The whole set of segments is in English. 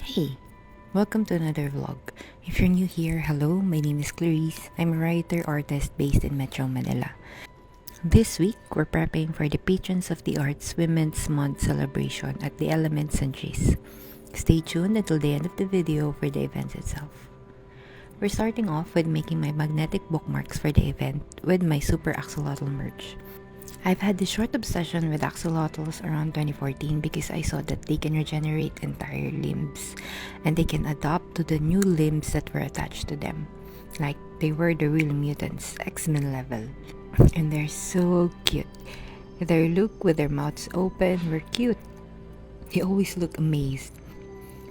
Hey, welcome to another vlog. If you're new here, hello, my name is Clarisse. I'm a writer artist based in Metro Manila. This week, we're prepping for the Patrons of the Arts Women's Month celebration at the Element Centuries. Stay tuned until the end of the video for the event itself. We're starting off with making my magnetic bookmarks for the event with my super axolotl merch. I've had this short obsession with axolotls around 2014 because I saw that they can regenerate entire limbs and they can adapt to the new limbs that were attached to them. Like they were the real mutants, X-Men level. And they're so cute. Their look with their mouths open were cute. They always look amazed.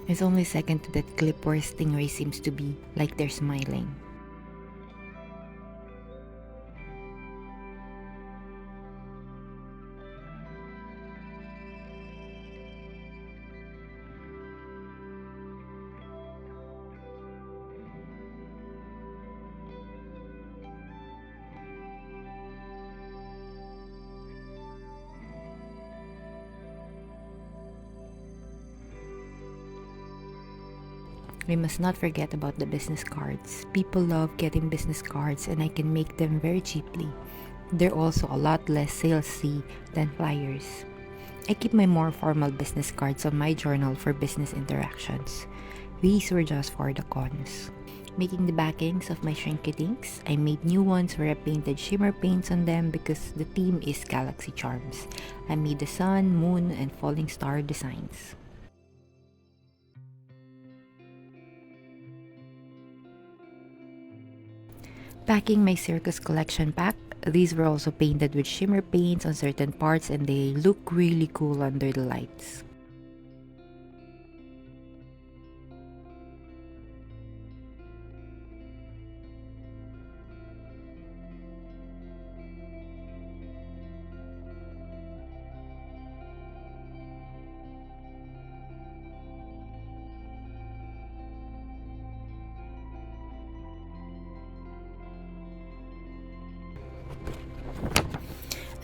It's only second to that clip where Stingray seems to be like they're smiling. We must not forget about the business cards. People love getting business cards and I can make them very cheaply. They're also a lot less salesy than flyers. I keep my more formal business cards on my journal for business interactions. These were just for the cons. Making the backings of my shrink-a-dinks, I made new ones where I painted shimmer paints on them because the theme is Galaxy Charms. I made the sun, moon, and falling star designs. Packing my circus collection pack, these were also painted with shimmer paints on certain parts and they look really cool under the lights.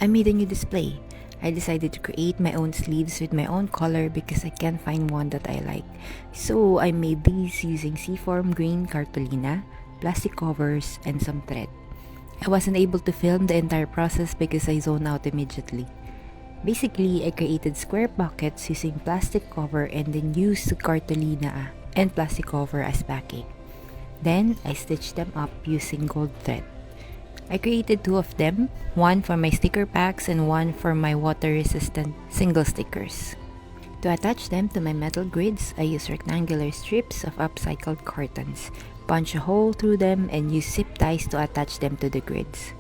I made a new display. I decided to create my own sleeves with my own color because I can't find one that I like. So I made these using seaform green cartolina, plastic covers, and some thread. I wasn't able to film the entire process because I zoned out immediately. Basically, I created square pockets using plastic cover and then used cartolina and plastic cover as backing. Then, I stitched them up using gold thread. I created two of them, one for my sticker packs and one for my water-resistant single stickers. To attach them to my metal grids, I used rectangular strips of upcycled cartons, punch a hole through them, and use zip ties to attach them to the grids.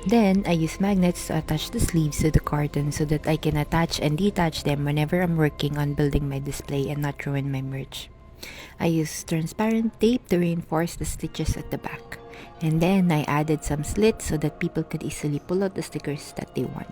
Then, I use magnets to attach the sleeves to the carton so that I can attach and detach them whenever I'm working on building my display and not ruin my merch. I used transparent tape to reinforce the stitches at the back. And then I added some slits so that people could easily pull out the stickers that they want.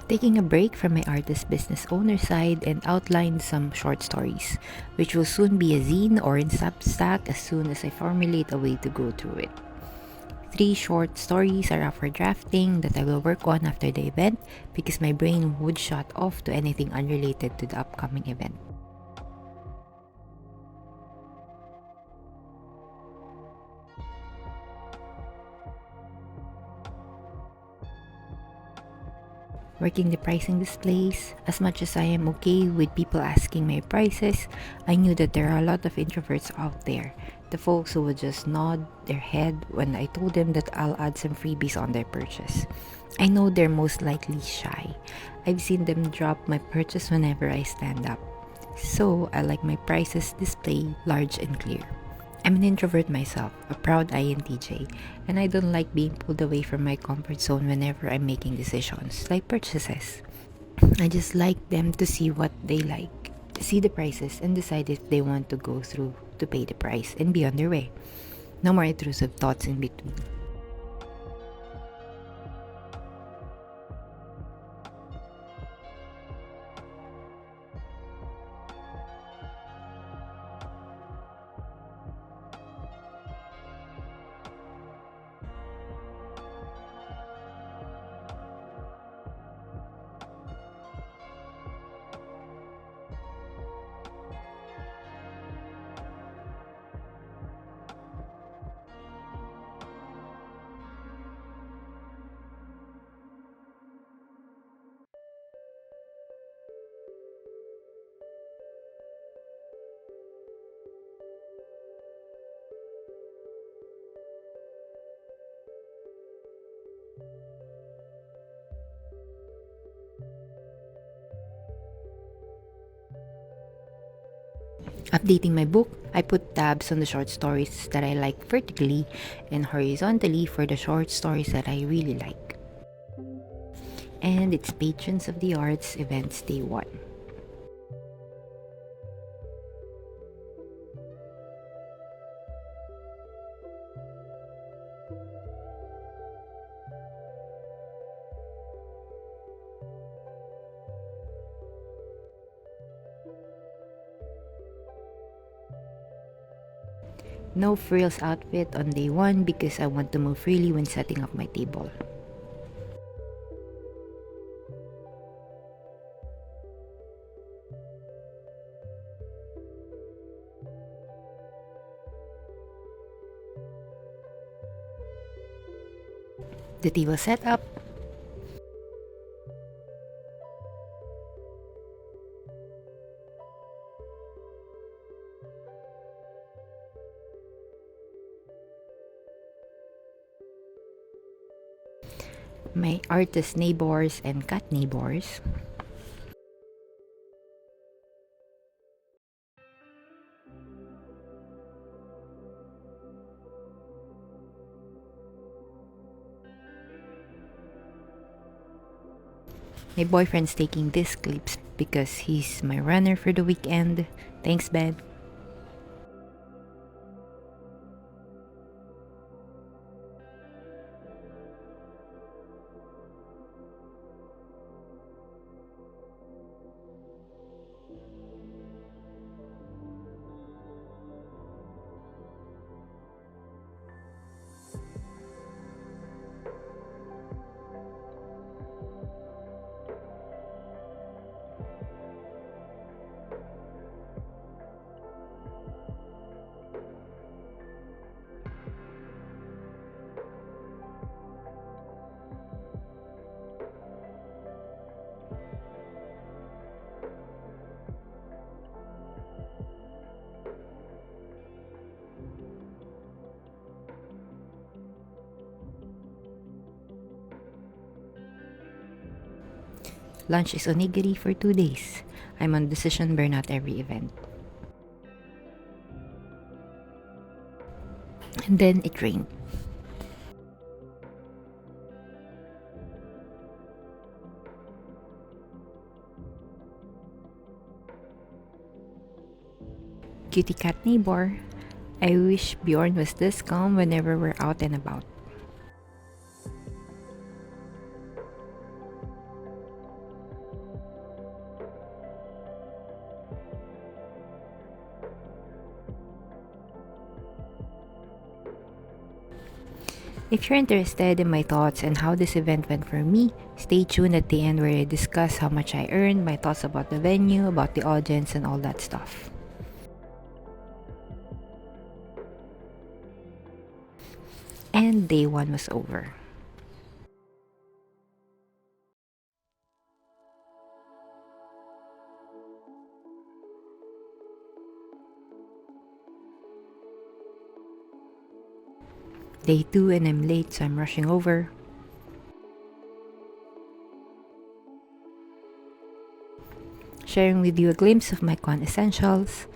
Taking a break from my artist business owner side and outlined some short stories, which will soon be a zine or in substack as soon as I formulate a way to go through it. 3 short stories are up for drafting that I will work on after the event because my brain would shut off to anything unrelated to the upcoming event. Working the pricing displays, as much as I am okay with people asking my prices, I knew that there are a lot of introverts out there. The folks who would just nod their head when I told them that I'll add some freebies on their purchase. I know they're most likely shy. I've seen them drop my purchase whenever I stand up. So I like my prices displayed large and clear. I'm an introvert myself, a proud INTJ, and I don't like being pulled away from my comfort zone whenever I'm making decisions, like purchases. I just like them to see what they like. see the prices, and decide if they want to go through to pay the price and be on their way. No more intrusive thoughts in between. Updating my book, I put tabs on the short stories that I like vertically and horizontally for the short stories that I really like. And it's Patrons of the Arts Events Day 1. No frills outfit on day 1 because I want to move freely when setting up my table. The table setup. My artist neighbors and cat neighbors. My boyfriend's taking these clips because he's my runner for the weekend. Thanks, babe. Lunch is onigiri for 2 days. I'm on decision burnout every event. And then it rained. Cutie cat neighbor. I wish Bjorn was this calm whenever we're out and about. If you're interested in my thoughts and how this event went for me, stay tuned at the end where I discuss how much I earned, my thoughts about the venue, about the audience, and all that stuff. And day 1 was over. Day 2 and I'm late, so I'm rushing over. Sharing with you a glimpse of my con essentials.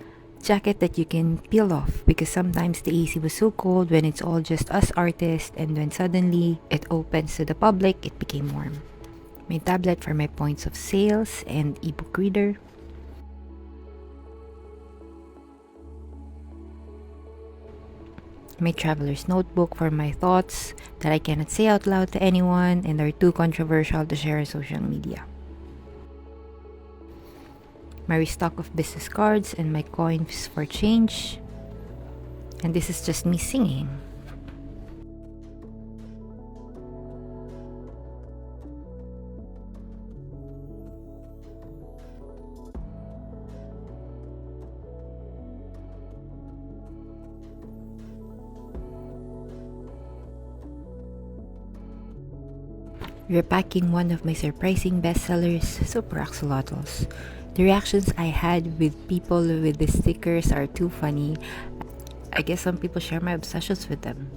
Jacket that you can peel off because sometimes the AC was so cold when it's all just us artists, and when suddenly it opens to the public, it became warm. My tablet for my points of sales and ebook reader. my traveler's notebook for my thoughts that I cannot say out loud to anyone and are too controversial to share on social media. My restock of business cards and my coins for change. And this is just me singing. Repacking one of my surprising bestsellers, Super Axolotls. The reactions I had with people with the stickers are too funny. I guess some people share my obsessions with them.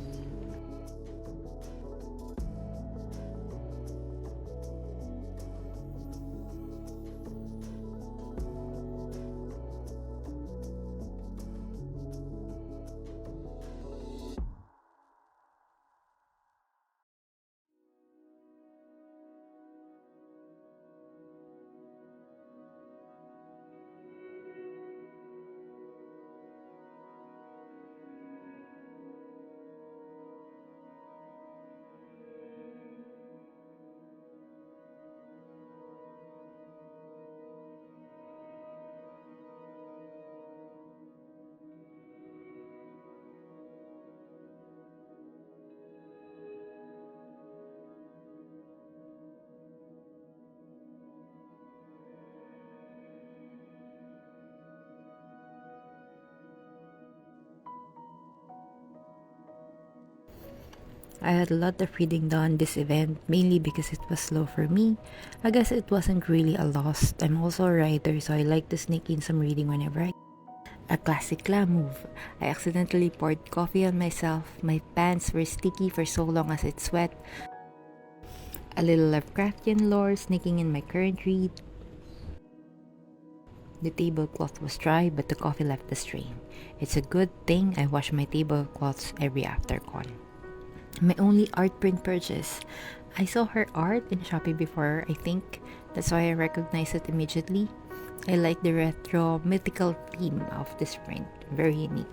I had a lot of reading done this event, mainly because it was slow for me. I guess it wasn't really a loss. I'm also a writer, so I like to sneak in some reading whenever I. A classic La move. I accidentally poured coffee on myself. My pants were sticky for so long as it sweat. A little Lovecraftian lore sneaking in my current read. The tablecloth was dry, but the coffee left a stain. It's a good thing I wash my tablecloths every after-con. My only art print purchase. I saw her art in Shopee before, I think. That's why I recognized it immediately. I like the retro mythical theme of this print. Very unique.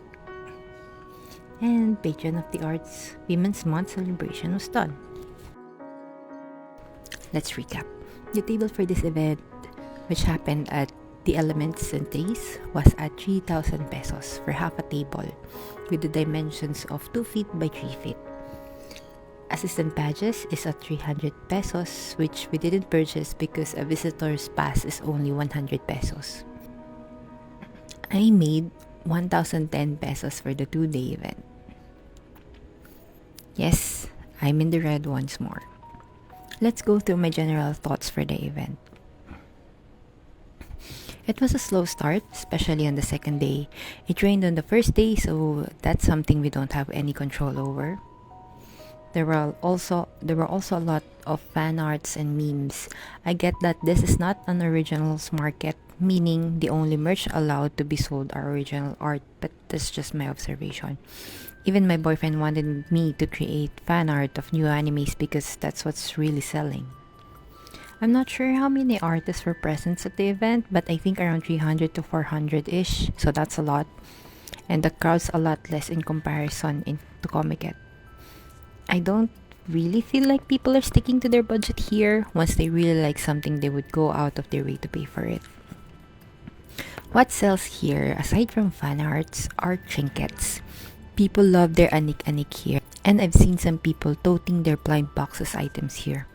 And Patron of the Arts Women's Month celebration was done. Let's recap. The table for this event, which happened at the Elements Centuries, was at 3,000 pesos for half a table with the dimensions of 2 feet by 3 feet. Assistant badges is at 300 pesos, which we didn't purchase because a visitor's pass is only 100 pesos. I made 1,010 pesos for the 2-day event. Yes, I'm in the red once more. Let's go through my general thoughts for the event. It was a slow start, especially on the second day. It rained on the first day, so that's something we don't have any control over. There were also a lot of fan arts and memes. I get that this is not an originals market, meaning the only merch allowed to be sold are original art, but that's just my observation. Even my boyfriend wanted me to create fan art of new animes because that's what's really selling. I'm not sure how many artists were present at the event, but I think around 300 to 400-ish, so that's a lot. And the crowd's a lot less in comparison to Comiket. I don't really feel like people are sticking to their budget here. Once they really like something, they would go out of their way to pay for it. What sells here, aside from fan arts, are trinkets. People love their anik-anik here, and I've seen some people toting their blind boxes items here.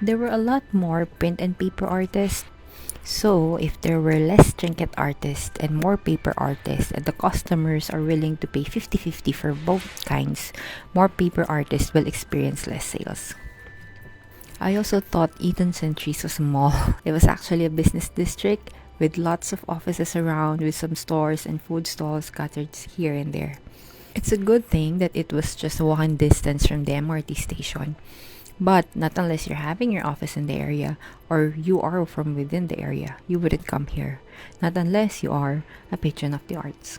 There were a lot more print and paper artists. So, if there were less trinket artists and more paper artists and the customers are willing to pay 50-50 for both kinds, more paper artists will experience less sales. I also thought Eaton Centuries was small. It was actually a business district with lots of offices around with some stores and food stalls scattered here and there. It's a good thing that it was just walking distance from the MRT station. But not unless you're having your office in the area or you are from within the area, you wouldn't come here. Not unless you are a patron of the arts.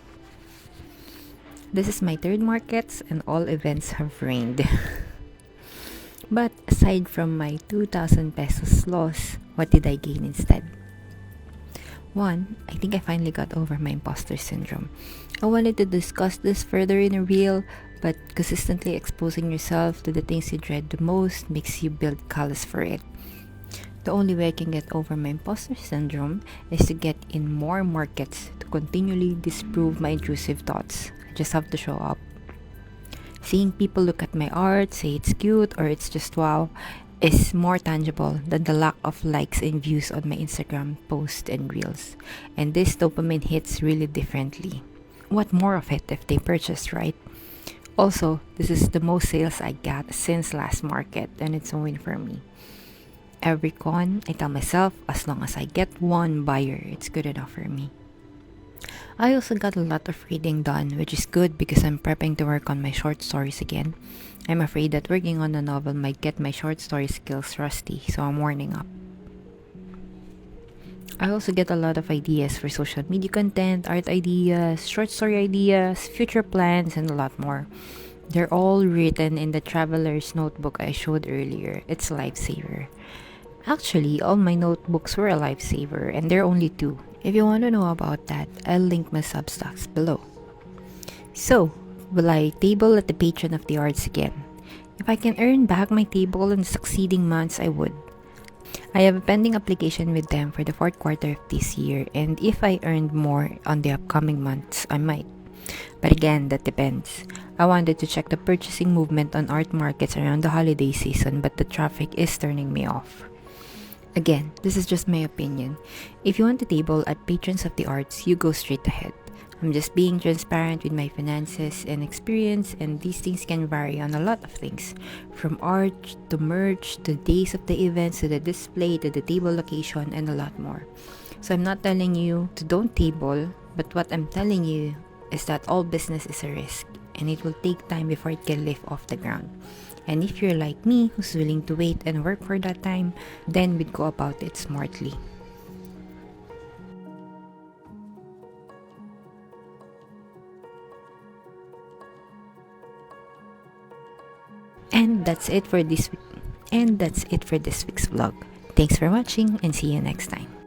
This is my third markets and all events have rained. But aside from my 2,000 pesos loss, what did I gain instead? One, I think I finally got over my imposter syndrome. I wanted to discuss this further in a reel, but consistently exposing yourself to the things you dread the most makes you build callous for it. The only way I can get over my imposter syndrome is to get in more markets to continually disprove my intrusive thoughts. I just have to show up. Seeing people look at my art, say it's cute or it's just wow, is more tangible than the lack of likes and views on my Instagram posts and reels. And this dopamine hits really differently. What more of it if they purchase, right? Also, this is the most sales I got since last market, and it's a win for me. Every con, I tell myself, as long as I get one buyer, it's good enough for me. I also got a lot of reading done, which is good because I'm prepping to work on my short stories again. I'm afraid that working on a novel might get my short story skills rusty, so I'm warning up. I also get a lot of ideas for social media content, art ideas, short story ideas, future plans, and a lot more. They're all written in the traveler's notebook I showed earlier. It's a lifesaver. Actually, all my notebooks were a lifesaver, and there are only two. If you want to know about that, I'll link my substacks below. So, will I table at the patron of the arts again? If I can earn back my table in the succeeding months, I would. I have a pending application with them for the fourth quarter of this year, and if I earned more on the upcoming months, I might. But again, that depends. I wanted to check the purchasing movement on art markets around the holiday season, but the traffic is turning me off. Again, this is just my opinion. If you want a table at Patrons of the Arts, you go straight ahead. I'm just being transparent with my finances and experience, and these things can vary on a lot of things. From art, to merch, to days of the events, to the display, to the table location, and a lot more. So I'm not telling you to don't table, but what I'm telling you is that all business is a risk, and it will take time before it can lift off the ground. And if you're like me, who's willing to wait and work for that time, then we'd go about it smartly. And that's it for this week. And that's it for this week's vlog. Thanks for watching and see you next time.